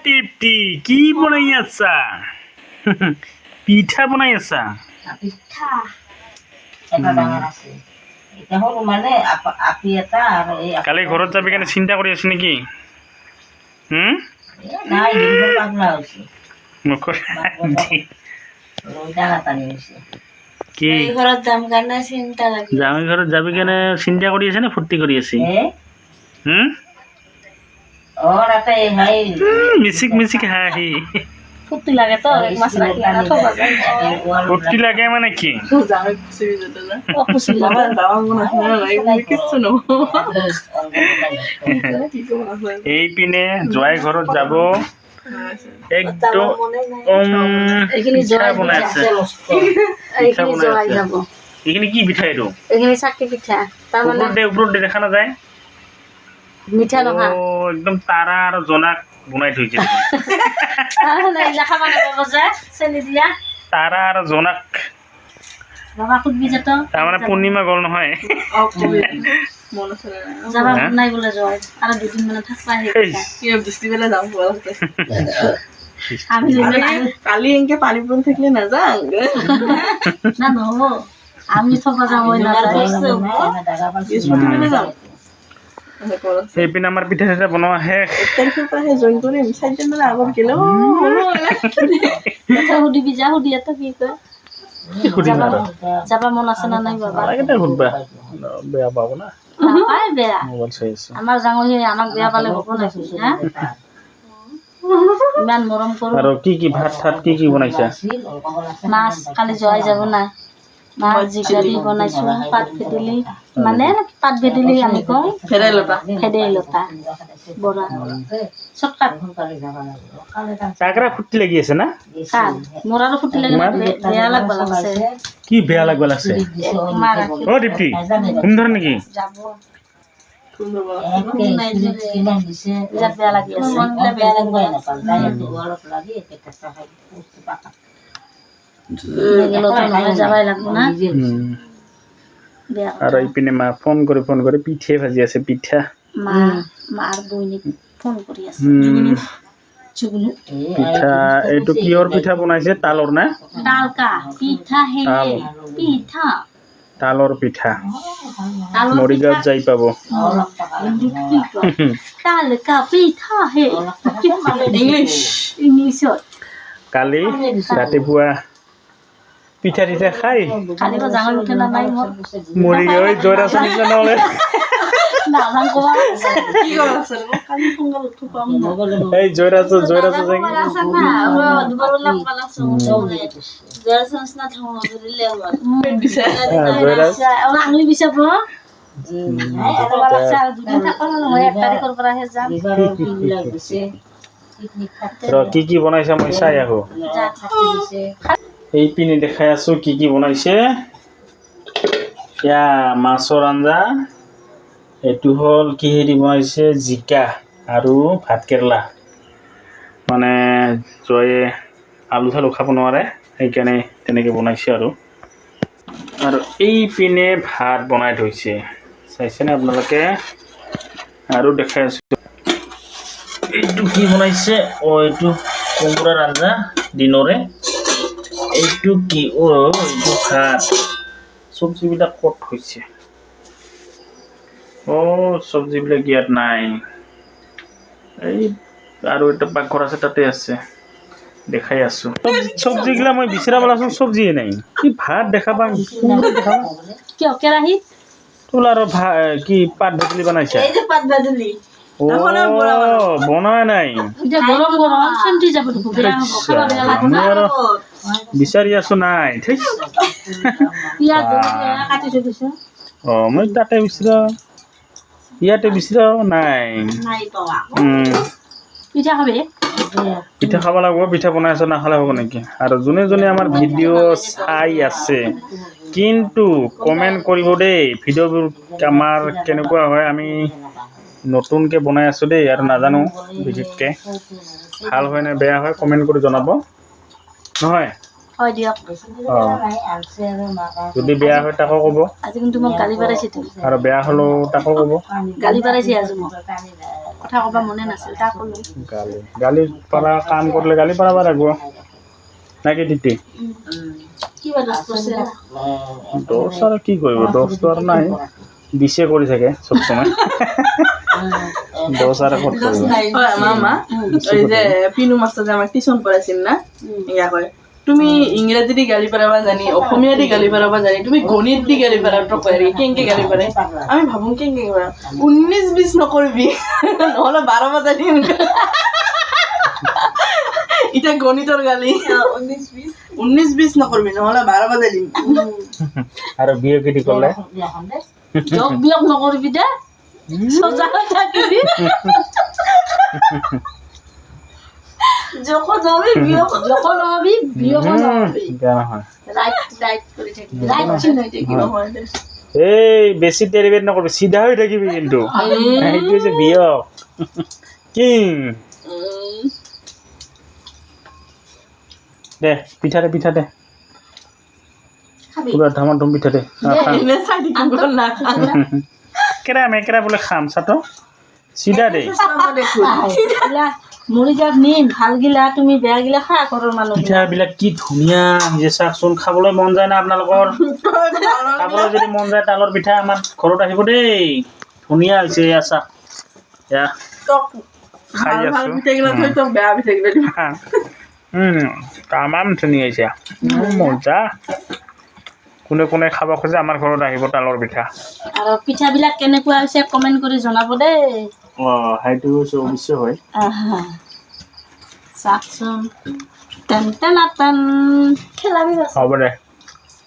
তৃপ্তি কি বনাই আছা পিঠা বনাই আছা পিঠা এটা ডাঙৰ আছে এটা হল মানে আপি এটা আৰু এই কালি ঘৰত যাবি কাৰণে চিন্তা কৰি আছ নেকি নাই দিনভৰ পাগলা হৈছে মুখৰ ৰৈদা নাটানি হৈছে কি ঘৰত যাম কাৰণে চিন্তা লাগি জামাই ঘৰত যাবি কাৰণে চিন্তা কৰি আছে নে ফূৰ্তি কৰি আছে ৰাতে হাই মিচিক মিচিক হাঁহি ফুৰ্তি লাগে তো মাছ ৰাখি ফূৰ্তি লাগে মানে কি এইপিনে জোৱাই ঘৰত যাব একদম পিঠা বনাই আছে এইখিনি কি পিঠা এইটো এইখিনি চাকি পিঠা ওপৰত দে দেখা নাযায় মিঠা নহয় একদম তাৰা আৰু জনাক বনাই থৈছে তাৰা আৰু জনাক তাৰমানে পূৰ্ণিমা গ'ল নহয় কালি এনেকে পানী পৰি থাকিলে নাযাওঁ আমি থকা যাওঁ এইপিনে আমাৰ পিঠা চিঠা বনোৱা শেষ জইন কৰিম চাৰিজন মানে আগত গেলেও সুধিবি যা সুধি এটা কি কয় যাবা মন আছে না নাই বাবা সুধবা বেয়া পাব না বেয়া মোবাইল চাই আছে আমাৰ জাঙহি আমাক বেয়া পালে হ'ব নাকি ইমান মৰম কৰো আৰু কি কি ভাত ঠাত কি কি বনাইছা মাছ কালি যোৱাই যাব না মাছ জিকা দি বনাইছো পাত ভেটেলি মানে পাত ভেটেলি আমি কওঁ ভেদাইলতা বৰা চটকাত চাকৰা ফুটি লাগি আছে না মোৰাৰো ফুটি লাগি বেয়া লাগব লাগছে কি বেয়া লাগব লাগছে অ দীপ্তি ঘুম ধৰে নেকি যাব বেয়া লাগি আছে বেয়া লাগব যাবাই লাগব না আৰু ইপিনে মা ফোন কৰি পিঠে ভাজি আছে পিঠা মাৰ বৈনিক ফোন কৰি আছে পিঠা এইটো কিহৰ পিঠা বনাইছে তালৰ না তালকা পিঠা হে পিঠা তালৰ পিঠা মৰিগাঁৱত যাই পাব তালকা পিঠা হে ইংলিছত কালি ৰাতিপুৱা পিঠা তিঠা খাই কালি জাঙৰ উঠে না নাই মৰিগাঁৱত জয়ৰা চলিছে নহ'লে এই জয়ৰাজ কি কি বনাইছে মই চাই আহো এইপিনে দেখাই আছো কি কি বনাইছে এয়া মাছৰ আঞ্জা এইটো হ'ল কিহেদি বনাইছে জিকা আৰু ভাত কেৰেলা মানে জয়ে আলু চালু খাব নোৱাৰে সেইকাৰণে তেনেকৈ বনাইছে আৰু এইপিনে ভাত বনাই থৈছে চাইছেনে আপোনালোকে আৰু দেখাই আছো এইটো কি বনাইছে এইটো কোমোৰাৰ আঞ্জা দিনৰে এইটো কি এইটো ভাত চব্জিবিলাক ক'ত হৈছে চব্জিবিলাক ইয়াত নাই এই আৰু এটা পাকঘৰ আছে তাতে আছে দেখাই আছো চব্জিগিলা মই বিচাৰা পালাচোন চব্জিয়ে নাই কি ভাত দেখা পাম কিয় কেৰাহীত তোল আৰু কি পাত ভেটেলি বনাইছা বনোৱা নাই বিচাৰি আছো নাই মই তাতে বিচাৰা ইয়াতে বিচাৰা নাই পিঠা খাব লাগিব পিঠা বনাই আছো নাখালে হ'ব নেকি আৰু যোনে যোনে আমাৰ ভিডিঅ' চাই আছে কিন্তু কমেণ্ট কৰিব দেই ভিডিঅ'বোৰ আমাৰ কেনেকুৱা হয় আমি নতুনকৈ বনাই আছো দেই আৰু নাজানো বিশেষকৈ ভাল হয় নে বেয়া হয় কমেণ্ট কৰি জনাব নহয় যদি বেয়া হয় তাকো ক'ব আজি কিন্তু মোক গালি পাৰাইছে আৰু বেয়া হ'লেও তাকো ক'ব গালি পাৰাইছে আজি মোক কথা ক'ব মনে নাছিল তাক ক'লো গালি পাৰা কাম কৰিলে গালি পাৰাব লাগিব নাকি তিতি কিবা দোষ কৰিছে দোষ আৰু কি কৰিব দোষটো আৰু নাই দিছে কৰি থাকে চব সময় দোষ আৰু ক'ত কৰিব মামা ওই যে পিনু মাস্টার যে আমাক টিউশন পড়াইছিল না ইয়া কয় তুমি ইংরেজি দি গালি পারাবা জানি অসমীয়া দি গালি পারাবা জানি তুমি গণিত দি গালি পারাটো পারি কেঙ্কে গালি পারে আমি ভাবুম কেঙ্কে পারা 19-20 নকরবি নহলে 12 বাজানি এটা গণিতৰ গালি 19-20 নকৰবি নহলে 12 বাজানি আৰু বিয়ে কেটি কৰলে জব বিয়োগ নকৰিবি দে সজা হৈ থাকিবি যখন যাবি বিয়োগ যখন হবি বিয়োগ নকৰিবি বেয়া নহয় ৰাইট কৰি থাকিবি ৰাইট চিন হৈ থাকিবি নহয় দে এই বেছি ডেৰিভেট নকৰিবি চিধা হৈ থাকিবি কিন্তু সেইটো হৈছে বিয়ক কিং দে পিঠা দে পুৰা ধামাধুম পিঠা দে এনে চাই থাকিব না মেকেৰা বোলে খাম চাটো চিধা দে মৰি যাত নিম ভাল গিলা তুমি বেয়া গিলা খা ঘৰৰ মানুহ পিঠাবিলাক কি ধুনীয়া যে চাচোন খাবলৈ মন যায় না আপোনালোকৰ খাবলৈ যদি মন যায় তালৰ পিঠা আমাৰ ঘৰত আহিব দেই ধুনীয়া হৈছে এয়া চাহ এয়া খাই ভাল আছো পিঠাগিলা থৈ তোক বেয়া পিঠাগিলা দিম তামাম ধুনীয়া হৈছে মজা কোনে কোনে খাব খোজে আমাৰ ঘৰত আহিব তালৰ পিঠা আৰু পিঠাবিলাক কেনেকুৱা হৈছে কমেণ্ট কৰি জনাব দেই সেইটো অৱশ্য হয় চাওকচোন টেন টেন টেন খেলাবি হ'ব দে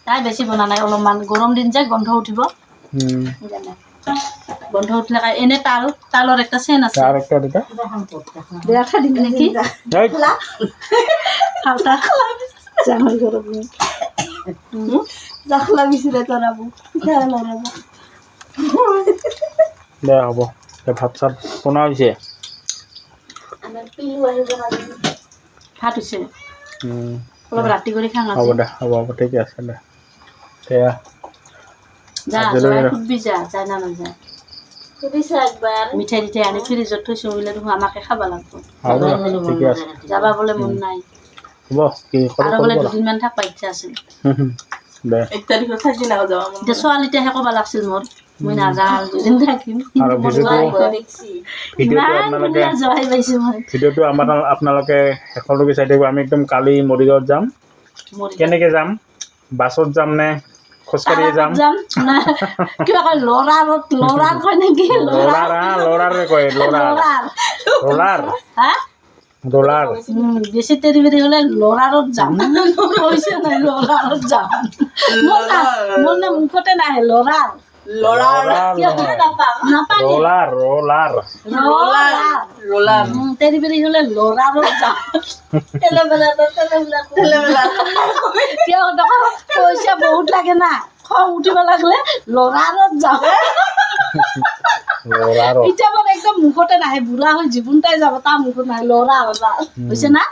তাই বেছি বনা নাই অলপমান গৰম দিন যে গন্ধ উঠিব গন্ধ উঠিলে এনে তালৰ একটা চেন আছে আৰু একটা দিটা বেয়া খাই দিম নেকি খাওঁতা জামাই ঘৰত জাখলা বিচিৰে তৰাব দে হ'ব ভাত চাত বনোৱা হৈছে ভাত হৈছে অলপ ৰাতি কৰি খাং হ'ব দে হ'ব ঠিকে আছে দে সেয়া যা জৰাই খুববি যা যায় না নাযায় মিঠাই দিঠাই আনি ফ্ৰিজত থৈছোঁ বোলে দেখোন আমাকে খাব লাগিব হ'ব ঠিকে আছে যাবা বোলে মন নাই হ'ব কি আৰু বোলে দুদিনমান থাকবা ইচ্ছা আছিল দে 1 তাৰিখত থাকি না যাব এতিয়া ছোৱালীতেহে ক'ব লাগছিল মোৰ মই নাযাওঁ দুদিন থাকিম আৰু ভিডিঅ'টো আপোনালোকে শেষলৈকে চাই থাকিব আমি একদম কালি মৰিগাঁৱত যাম কেনেকৈ যাম বাছত যাম নে খোজকাঢ়িয়ে যাম কিবা কয় ল'ৰাৰ কয় নেকি ল'ৰাৰে কয় ল'ৰাৰ ডলাৰ বেছি তেৰি বেৰি হ'লে ল'ৰাৰত যাম কৈছে নাই ল'ৰাৰত যাম মোৰ নে মুখতে নাহে ল'ৰাৰ তেৰি বেৰি হ'লে ল'ৰাৰত যাম পইচা বহুত লাগে না খং উঠিব লাগিলে ল'ৰাৰত যাম এতিয়া মানে একদম মুখতে নাহে বুঢ়া হৈ জীৱনটাই যাব তাৰ মুখত নাহে ল'ৰা হৈছে না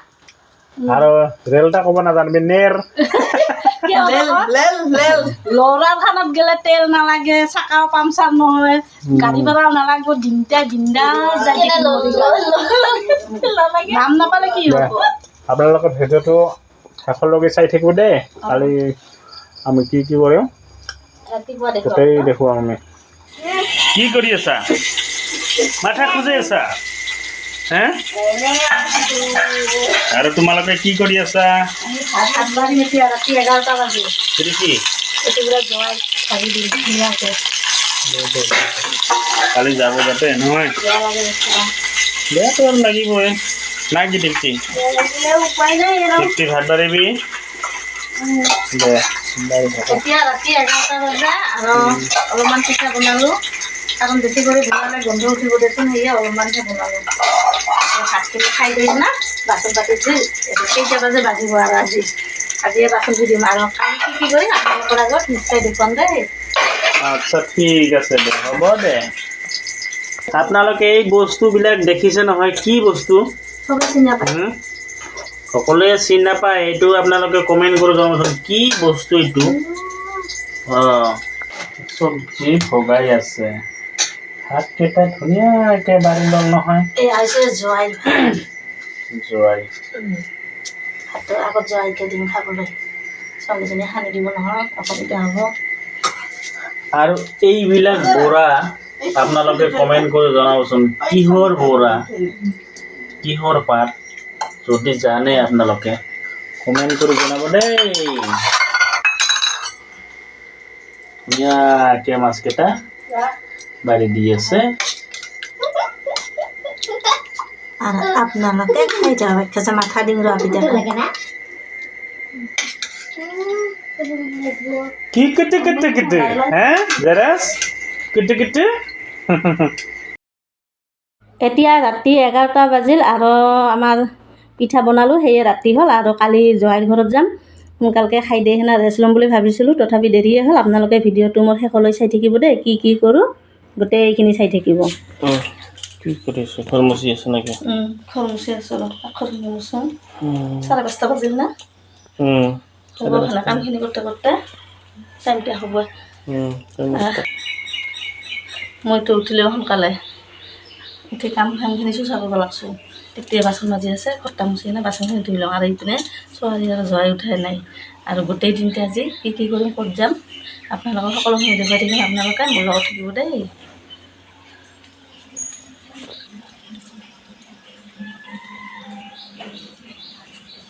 আৰু ৰেলটা ক'ব নাজানিবি নেৰ ল'ৰাৰ খানাত গেলে তেল নালাগে চাকাও পামচাৰ নহয় গাড়ী ভাড়াও নালাগিব নাম নাপালে কি হ'ব আপোনালোকৰ ভিডিঅ'টো শেষলৈকে চাই থাকিব দেই কালি আমি কি কৰিম গোটেই দেখুৱাম আমি কি কৰি আছা মাথা খুজি আছা হে আৰু তোমালোকে কি কৰি আছা কালি যাব যাতে নহয় বেয়াটো আৰু লাগিবই না কি দেখি ভাত বাঢ়িবি দে এতিয়া ৰাতি 11টা বজা আৰু অলপমান পিঠা বনালোঁ কাৰণ বেছি কৰি বনালে গোন্ধ উঠিব দেচোন সেয়ে অলপমানহে বনালোঁ ভাতখিনি খাই লৈ না বাচন পাতি দি কেইটা বাজে বাজিব আৰু আজিয়ে বাচন দি দিম আৰু কালি কি কৰি আপোনালোকৰ আগত নিশ্চয় দেখুৱাম দেই আচ্ছা ঠিক আছে দে হ'ব দে আপোনালোকে এই বস্তুবিলাক দেখিছে নহয় কি বস্তু চবে চিনি নাপায় সকলোৱে চিনি নাপায় এইটো আপোনালোকে কমেণ্ট কৰি জনাবচোন কি বস্তু এইটো চব্জি ভগাই আছে ভাতকেইটা ধুনীয়াকৈ বাঢ়ি ল'ল নহয় এই আহিছে জোৱাই জোৱাই ভাতৰ আগত জোৱাইকে দিম খাবলৈ ছোৱালীজনীয়ে সানি দিব নহয় অসুবিধা হ'ব আৰু এইবিলাক বৰা আপোনালোকে কমেণ্ট কৰি জনাবচোন কিহৰ বৰা কিহৰ পাত যদি জানে আপোনালোকে কমেণ্ট কৰি জনাব দেই ধুনীয়াকৈ মাছকেইটা বাঢ়ি দি আছে আর আপনালোকে খাই যাও একটা মাথা ডিংরা পিঠা কি কেটে কেটে কেটে হ্যাঁ জেরাস কেটে কেটে এতিয়া ৰাতি 11টা বাজিল আৰু আমাৰ পিঠা বনালোঁ সেয়ে ৰাতি হ'ল আৰু কালি জোৱাইৰ ঘৰত যাম সোনকালকৈ খাই দিয়ে সেনা ৰেষ্ট ল'ম বুলি ভাবিছিলোঁ তথাপি দেৰিয়ে হ'ল আপোনালোকে ভিডিঅ'টো মোৰ শেষলৈ চাই থাকিব দেই কি কৰোঁ গোটেইখিনি চাই থাকিব কি কৰিছে ফাৰ্মাচী আছে নেকি ঘৰ মুচি আছোঁ আখৰখিনি মুচোঁ 5:30 বাজিল না কামখিনি কৰোঁতে টাইমটা হ'ব মইতো উঠিলেও সোনকালে উঠি কামখিনি চোচা কৰিব লাগছোঁ তেতিয়া বাচন মাজি আছে কটা মুচি কিনে বাচনখিনি ধুই লওঁ আৰু এইপিনে ছোৱালী আৰু জোৱাই উঠাই নাই আৰু গোটেই দিনটো আজি কি কৰিম ক'ত যাম আপোনালোকক সকলোখিনি দেখুৱাই থাকিম আপোনালোকে মোৰ লগত থাকিব দেই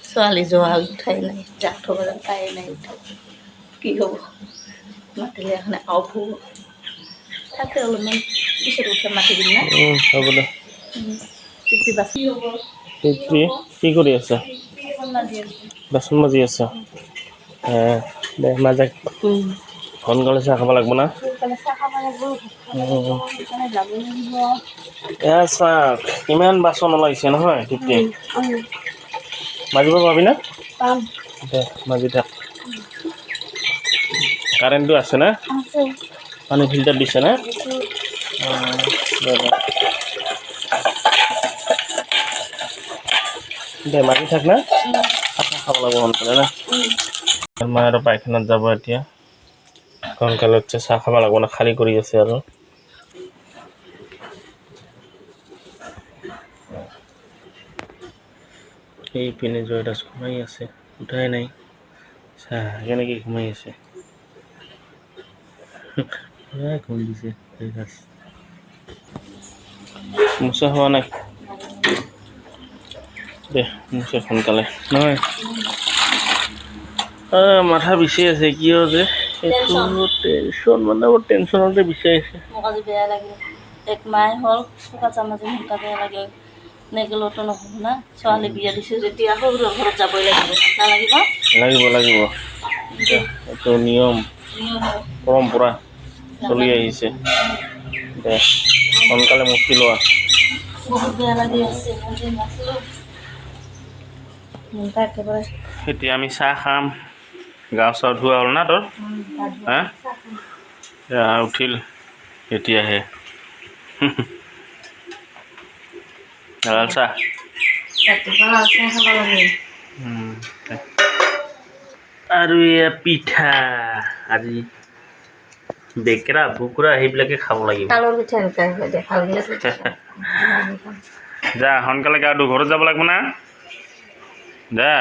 ছোৱালী যোৱা উঠাই নাই জাক থ'ব তাই নাই উঠাই কি হ'ব মাতিলে এখন অফ হ'ব থাকে অলপমান পিছত উঠে মাতি দিম না হ'ব দে কি কৰি আছা বাচন মাজি আছা দে মাজে সোনকালে চাহ খাব লাগিব না চাহ কিমান বাচন ওলাইছে নহয় তেতিয়া মাজিব পাবি না দে মাজি থাক কাৰেণ্টটো আছে না পানী ফিল্টাৰ দিছে না দে মাজি থাক না খাব লাগিব সোনকালে না মা আৰু পায়খানাত যাব এতিয়া সোনকালে উঠছে চাহ খাব লাগিব না খালী কৰি আছে আৰু এইপিনে জয়দাস ঘুমাই আছে উঠাই নাই চাহ কেনেকৈ ঘুমাই আছে ঘুম দিছে জয়দাস মোচা হোৱা নাই দে মোচা সোনকালে নহয় মাথা বিচাৰি আছে কিয় যে এইটো টেনশ্যন মানে বৰ টেনশ্যনতে বিচাৰি আছে মোক আজি বেয়া লাগিল এক মাহ হ'ল চুকা চামাজি সোনকা বেয়া লাগে নেগেলতো নহ'ব না ছোৱালী বিয়া দিছোঁ যেতিয়া সৰু ঘৰত যাবই লাগিব নালাগিব লাগিব এইটো নিয়ম পৰম্পৰা চলি আহিছে দে সোনকালে মুক্তি লোৱা বহুত বেয়া লাগি আছে একেবাৰে এতিয়া আমি চাহ খাম গা চা ধোৱা হ'ল না তোৰ হা উঠিল এতিয়াহে লাল চাহ আৰু এয়া পিঠা আজি বেকেৰা কুকুৰা সেইবিলাকে খাব লাগিব যা সোনকালে গা ধু ঘৰত যাব লাগিব না যা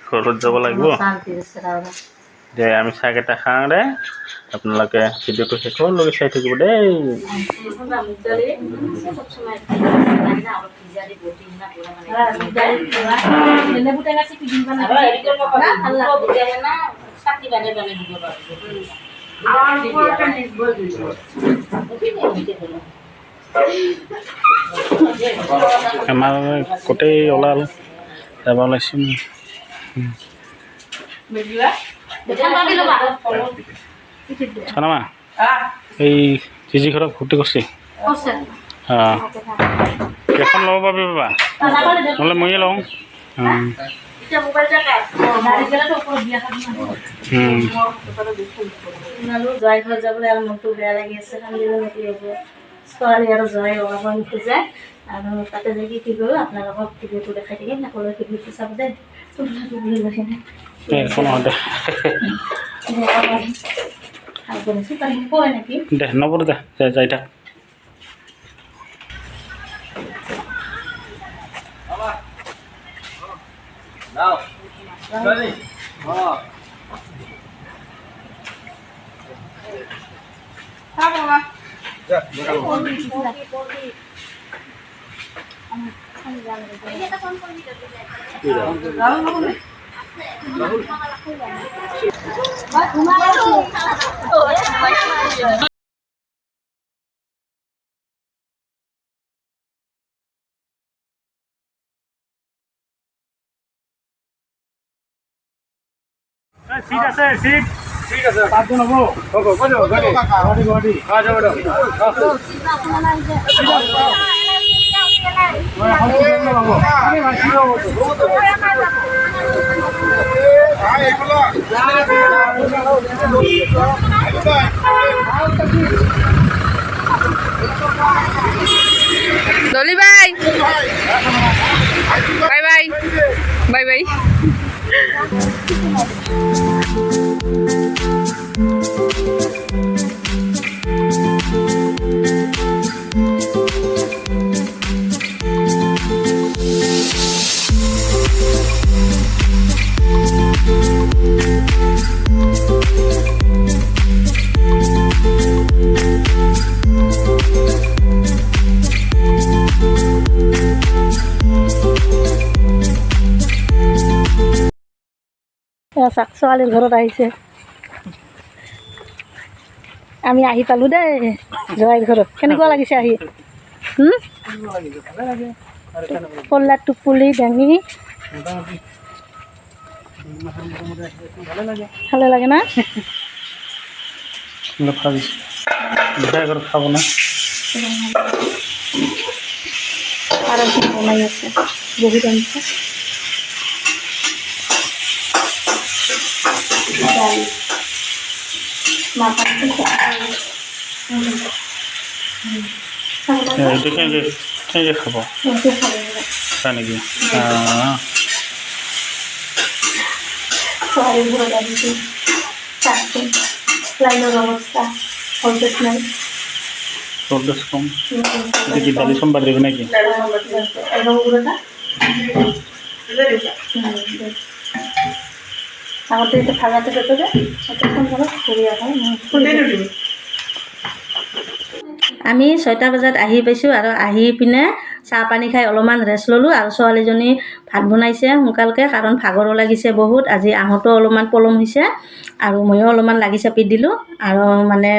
ঘৰত যাব লাগিব দে আমি চাহকেইটা খাওঁ দে আপোনালোকে ভিডিঅ'টো শেষলৈকে চাই থাকিব দেই আমাৰ গোটেই ওলাল যাব ওলাইছোঁ চানামা এই চিজি ঘৰত ভৰ্তি কৰিছে এখন ল'ব পাবি বাবা নহ'লে ময়ে লওঁ জয় ঘৰ যাবলৈ আৰু মনটো বেয়া লাগি আছে ছোৱালী আৰু জয় ওলাব নোখোজে আৰু তাতে যে কি কৰোঁ আপোনালোকক ভিডিঅ'টো দেখাই থাকিম সকলোৱে ভিডিঅ'টো চাব দেই দে নপৰে দে যাই থাক সিট আছে সিট ঠিক আছে পাঁচজন হবো Guwahati Dolly, bye. Bye bye. Bye bye. চাক ছোৱালীৰ ঘৰত আহিছে আমি আহি পালোঁ দেই জোৱাইৰ ঘৰত কেনেকুৱা লাগিছে আহি পল্লাত টোপুলি দাঙি ভালে লাগে না খাব না আৰু বনাই আছে বহুত আনিছে দালি মাথা এইটো কেনেকৈ খাব হয় নেকি ছোৱালীৰ ঘৰত আহিছে চাকচোন লাইনৰ অৱস্থা ভল্টেজ নাই ভল্টেজ কম কি দালি সোমবাৰ দিব নেকি আগতে এটা ভাগাতে পেতো যে ফোন ঘৰত ঘূৰি আহোঁ আমি 6টা বজাত আহি পাইছোঁ আৰু আহি পিনে চাহ পানী খাই অলপমান ৰেষ্ট ল'লোঁ আৰু ছোৱালীজনী ভাত বনাইছে সোনকালকৈ কাৰণ ভাগৰো লাগিছে বহুত আজি আহোঁতেও অলপমান পলম হৈছে আৰু ময়ো অলপমান লাগি চাপি দিলোঁ আৰু মানে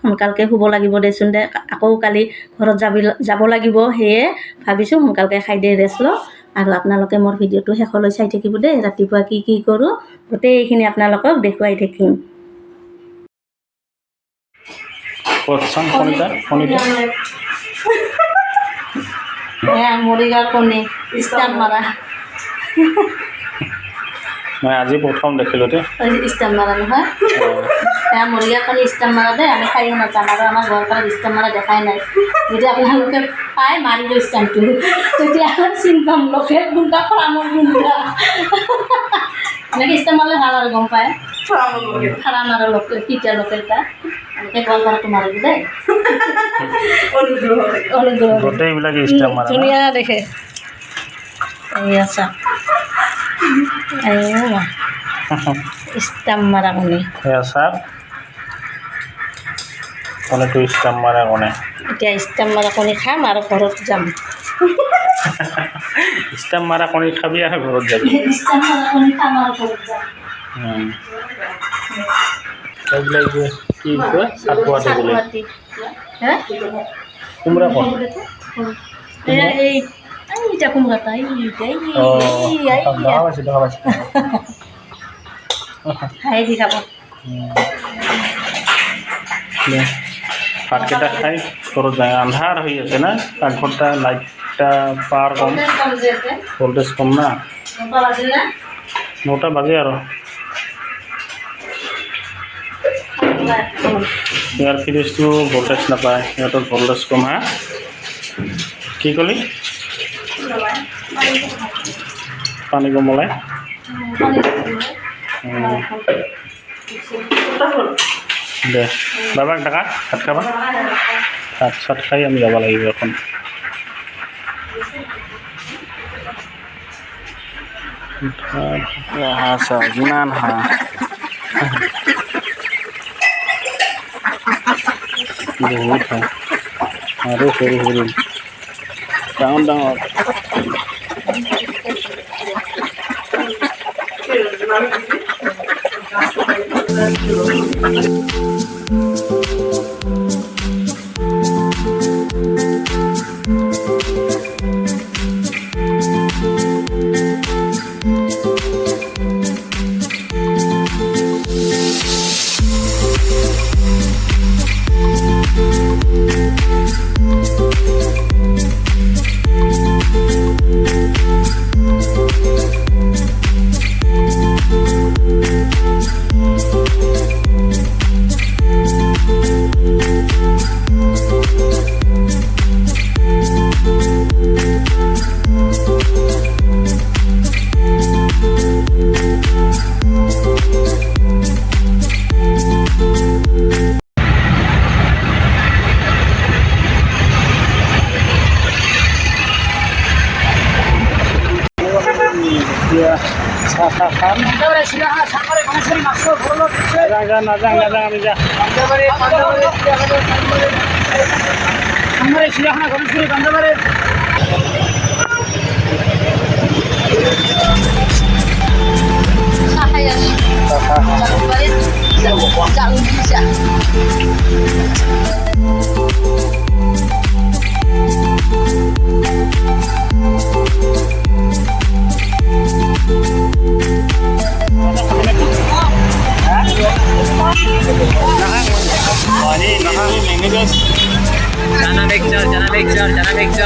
সোনকালকৈ শুব লাগিব দেচোন দে আকৌ কালি ঘৰত যাব লাগিব সেয়ে ভাবিছোঁ সোনকালকৈ খাই দিয়ে ৰেষ্ট লওঁ আৰু আপোনালোকে মোৰ ভিডিঅ'টো শেষলৈ চাই থাকিব দেই ৰাতিপুৱা কি কৰোঁ গোটেইখিনি আপোনালোকক দেখুৱাই থাকিম মৰিগাঁৱৰ কণী ষ্টাম্প মাৰা মই আজি প্ৰথম দেখিলোঁ দেই ষ্টাম্প মাৰা নহয় মৰিগাঁৱৰ কণী ষ্টাম্প মাৰা দেই আমি খাই নাযাম আৰু আমাৰ ঘৰৰ পৰা ষ্টাম্প মাৰা দেখাই নাই যদি আপোনালোকে পায় মাৰিব ষ্টাম্পটো তেতিয়া চিন পাম লোকেল গুণ্ডা ফাৰ্মৰ গুণ্ডা এনেকৈ ষ্টাম্প মাৰিলে ভাল আৰু গম পায় ফাৰ্ম আৰু লোকেল কেতিয়া লোকেলটা এনেকৈ কল কৰাটো মাৰিব দেই গোটেইবিলাক ষ্টাম্প মাৰা ধুনীয়া দেখে এই আছা ষ্টাম্প মাৰা কণী সেয়া চাওক কণীটো ষ্টাম্প মাৰা কণী এতিয়া ষ্টাম্প মাৰা কণী খাম আৰু ঘৰত যাম ষ্টাম্প মাৰা কণী খাবি আৰু ঘৰত যাবি ষ্টাম্প মাৰা কণী খাম আৰু ঘৰত যাম এইবিলাক যে কি কয় চাকুৱাটি বোলে কোমৰা কণ এইটা কুমড়াটা দেখা পাইছোঁ খাই দি খাব ভাতকেইটা খাই ঘৰত যায় আন্ধাৰ হৈ আছে না পাকঘৰটা লাইটটা পাৱাৰ কম ভল্টেজ কম না 9টা বাজে আৰু ইয়াৰ ফ্ৰিজটো ভল্টেজ নাপায় সিহঁতৰ ভল্টেজ কম হা কি ক'লি পানী কমলাই দে বাবাক ডাকা ভাত খাবা ভাত চাত খাই আমি যাব লাগিব এখন হাঁহ কিমান হাঁহ বহুত হাঁহ আৰু সৰু সৰু ডাঙৰ ডাঙৰ আমি যা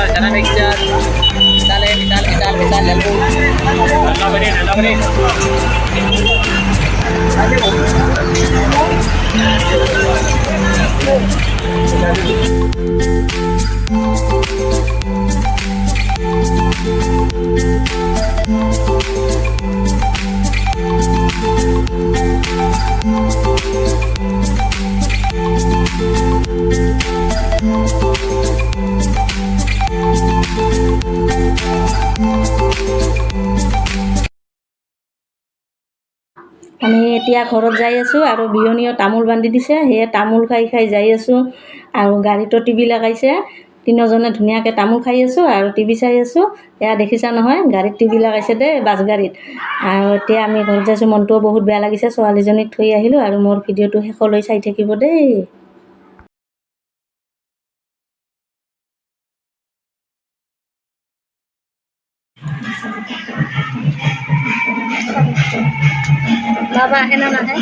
Chana mixer. আমি এতিয়া ঘৰত যাই আছোঁ আৰু বিয়নীয়ে তামোল বান্ধি দিছে সেয়ে তামোল খাই খাই যাই আছোঁ আৰু গাড়ীতো টিভি লগাইছে তিনিজনে ধুনীয়াকৈ তামোল খাই আছোঁ আৰু টিভি চাই আছোঁ এয়া দেখিছা নহয় গাড়ীত টিভি লগাইছে দেই বাছ গাড়ীত আৰু এতিয়া আমি ঘৰত যাইছোঁ মনটোও বহুত বেয়া লাগিছে ছোৱালীজনীক থৈ আহিলোঁ আৰু মোৰ ভিডিঅ'টো শেষলৈ চাই থাকিব দেই বাবা আহে না নাহে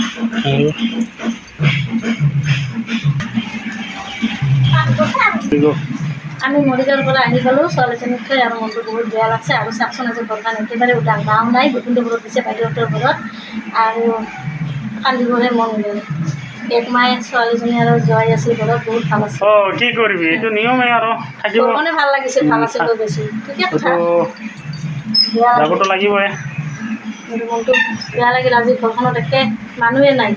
আমি মৰিগাঁৱৰ পৰা আহি গ'লোঁ ছোৱালীজনীক থৈ আৰু মনটো বহুত বেয়া লাগছে আৰু চাকচোন আজি ঘৰখন একেবাৰে উদাং গাঁও নাই গোটেই ঘৰত দিছে বাইদেউহঁতৰ ঘৰত আৰু কান্দিবহে মন গ'ল এক মাহে ছোৱালীজনী আৰু জোৱাই আছিল ঘৰত বহুত ভাল আছে কি কৰিবি এইটো নিয়মে আৰু থাকিব ঘৰখনে ভাল লাগিছে ভাল আছে লৈ গৈছোঁ ঠিকে কথা বেয়া যাবতো লাগিবই মোৰ মনটো বেয়া লাগিল আজি ঘৰখনত একে মানুহে নাই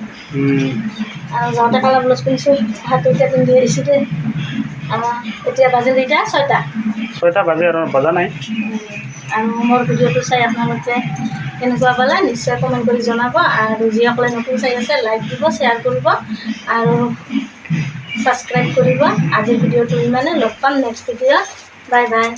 আৰু যাওঁতে কালা ব্লাউজ পিন্ধিছোঁ হাতটো এতিয়া পিন্ধি আহিছোঁ দেই এতিয়া বাজে দুইটা 6টা বাজে আৰু বজা নাই আৰু মোৰ ভিডিঅ'টো চাই আপোনালোকে কেনেকুৱা পালে নিশ্চয় কমেণ্ট কৰি জনাব আৰু যিসকলে নতুন চাই আছে লাইক দিব শ্বেয়াৰ কৰিব আৰু ছাবস্ক্ৰাইব কৰিব আজিৰ ভিডিঅ'টো ইমানে লগ পাম নেক্সট ভিডিঅ'ত বাই বাই